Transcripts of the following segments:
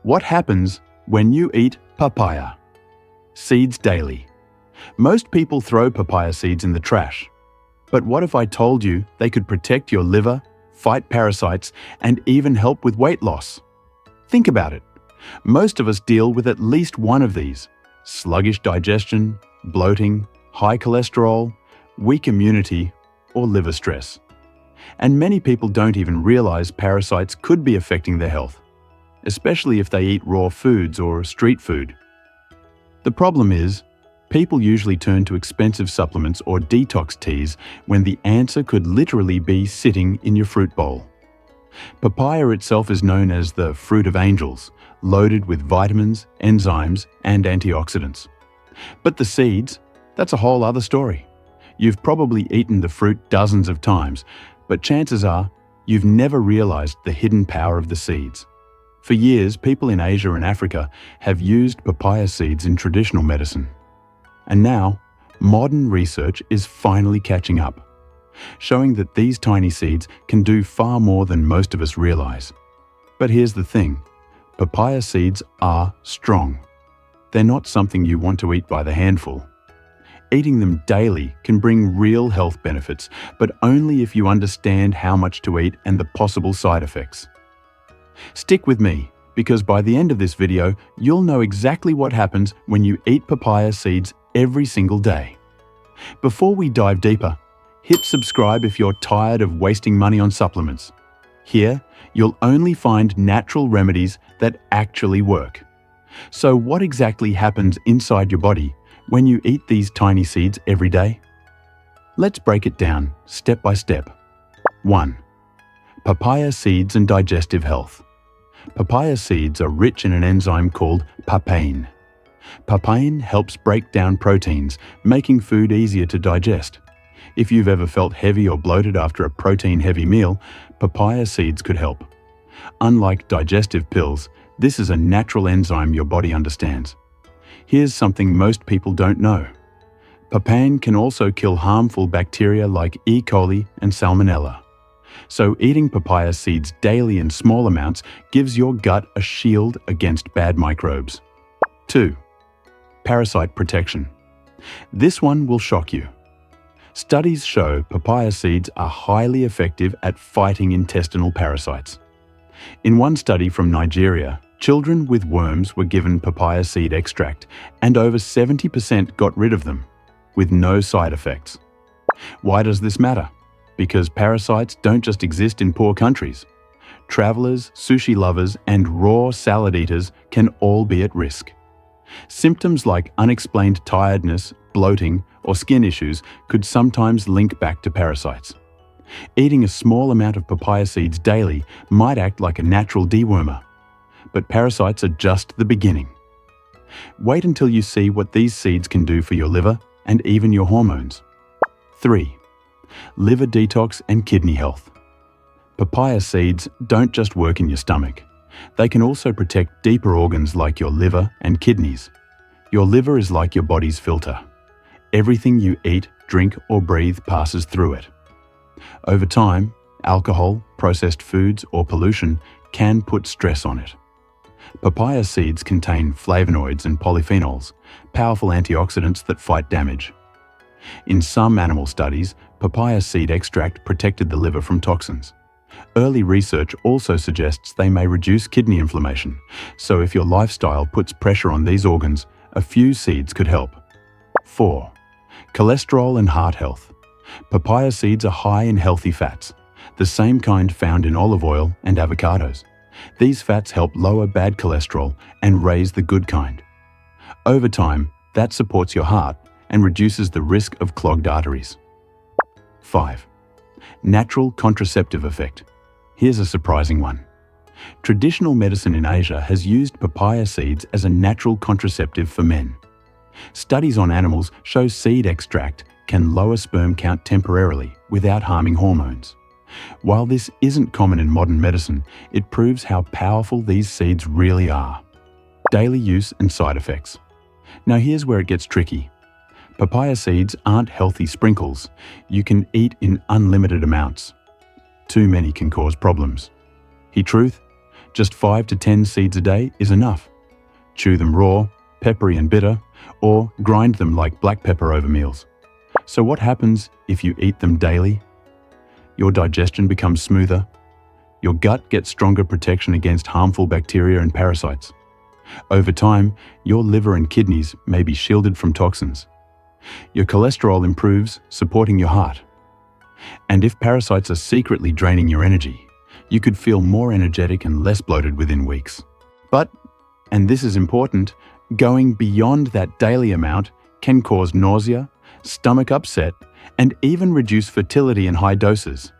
What happens when you eat papaya? Seeds daily. Most people throw papaya seeds in the trash. But what if I told you they could protect your liver, fight parasites, and even help with weight loss? Think about it. Most of us deal with at least one of these: sluggish digestion, bloating, high cholesterol, weak immunity, or liver stress. And many people don't even realize parasites could be affecting their health, especially if they eat raw foods or street food. The problem is, people usually turn to expensive supplements or detox teas when the answer could literally be sitting in your fruit bowl. Papaya itself is known as the fruit of angels, loaded with vitamins, enzymes, and antioxidants. But the seeds, that's a whole other story. You've probably eaten the fruit dozens of times, but chances are you've never realized the hidden power of the seeds. For years, people in Asia and Africa have used papaya seeds in traditional medicine. And now, modern research is finally catching up, showing that these tiny seeds can do far more than most of us realize. But here's the thing: papaya seeds are strong. They're not something you want to eat by the handful. Eating them daily can bring real health benefits, but only if you understand how much to eat and the possible side effects. Stick with me, because by the end of this video, you'll know exactly what happens when you eat papaya seeds every single day. Before we dive deeper, hit subscribe if you're tired of wasting money on supplements. Here, you'll only find natural remedies that actually work. So what exactly happens inside your body when you eat these tiny seeds every day? Let's break it down step by step. 1. Papaya seeds and digestive health. Papaya seeds are rich in an enzyme called papain. Papain helps break down proteins, making food easier to digest. If you've ever felt heavy or bloated after a protein-heavy meal, papaya seeds could help. Unlike digestive pills, this is a natural enzyme your body understands. Here's something most people don't know. Papain can also kill harmful bacteria like E. coli and Salmonella. So eating papaya seeds daily in small amounts gives your gut a shield against bad microbes. 2. Parasite protection. This one will shock you. Studies show papaya seeds are highly effective at fighting intestinal parasites. In one study from Nigeria, children with worms were given papaya seed extract, and over 70% got rid of them, with no side effects. Why does this matter? Because parasites don't just exist in poor countries. Travelers, sushi lovers, and raw salad eaters can all be at risk. Symptoms like unexplained tiredness, bloating, or skin issues could sometimes link back to parasites. Eating a small amount of papaya seeds daily might act like a natural dewormer. But parasites are just the beginning. Wait until you see what these seeds can do for your liver and even your hormones. 3. Liver detox and kidney health. Papaya seeds don't just work in your stomach. They can also protect deeper organs like your liver and kidneys. Your liver is like your body's filter. Everything you eat, drink, or breathe passes through it. Over time, alcohol, processed foods, or pollution can put stress on it. Papaya seeds contain flavonoids and polyphenols, powerful antioxidants that fight damage. In some animal studies, papaya seed extract protected the liver from toxins. Early research also suggests they may reduce kidney inflammation, so if your lifestyle puts pressure on these organs, a few seeds could help. 4. Cholesterol and heart health. Papaya seeds are high in healthy fats, the same kind found in olive oil and avocados. These fats help lower bad cholesterol and raise the good kind. Over time, that supports your heart and reduces the risk of clogged arteries. 5. Natural contraceptive effect. Here's a surprising one. Traditional medicine in Asia has used papaya seeds as a natural contraceptive for men. Studies on animals show seed extract can lower sperm count temporarily without harming hormones. While this isn't common in modern medicine, it proves how powerful these seeds really are. Daily use and side effects. Now here's where it gets tricky. Papaya seeds aren't healthy sprinkles. You can eat in unlimited amounts. Too many can cause problems. Truth? Just 5 to 10 seeds a day is enough. Chew them raw, peppery and bitter, or grind them like black pepper over meals. So what happens if you eat them daily? Your digestion becomes smoother. Your gut gets stronger protection against harmful bacteria and parasites. Over time, your liver and kidneys may be shielded from toxins. Your cholesterol improves, supporting your heart. And if parasites are secretly draining your energy, you could feel more energetic and less bloated within weeks. But, and this is important, going beyond that daily amount can cause nausea, stomach upset, and even reduce fertility in high doses.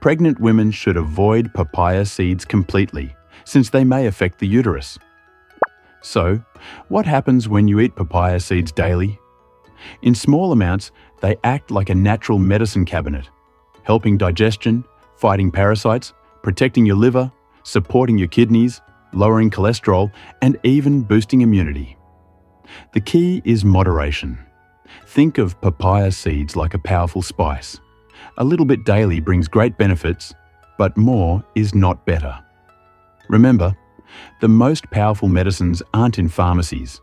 Pregnant women should avoid papaya seeds completely, since they may affect the uterus. So, what happens when you eat papaya seeds daily? In small amounts, they act like a natural medicine cabinet, helping digestion, fighting parasites, protecting your liver, supporting your kidneys, lowering cholesterol, and even boosting immunity. The key is moderation. Think of papaya seeds like a powerful spice. A little bit daily brings great benefits, but more is not better. Remember, the most powerful medicines aren't in pharmacies,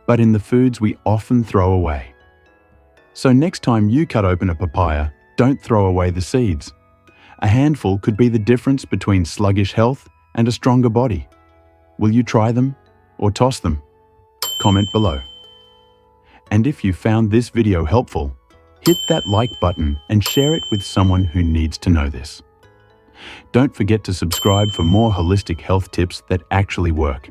but in the foods we often throw away. So next time you cut open a papaya, don't throw away the seeds. A handful could be the difference between sluggish health and a stronger body. Will you try them or toss them? Comment below. And if you found this video helpful, hit that like button and share it with someone who needs to know this. Don't forget to subscribe for more holistic health tips that actually work.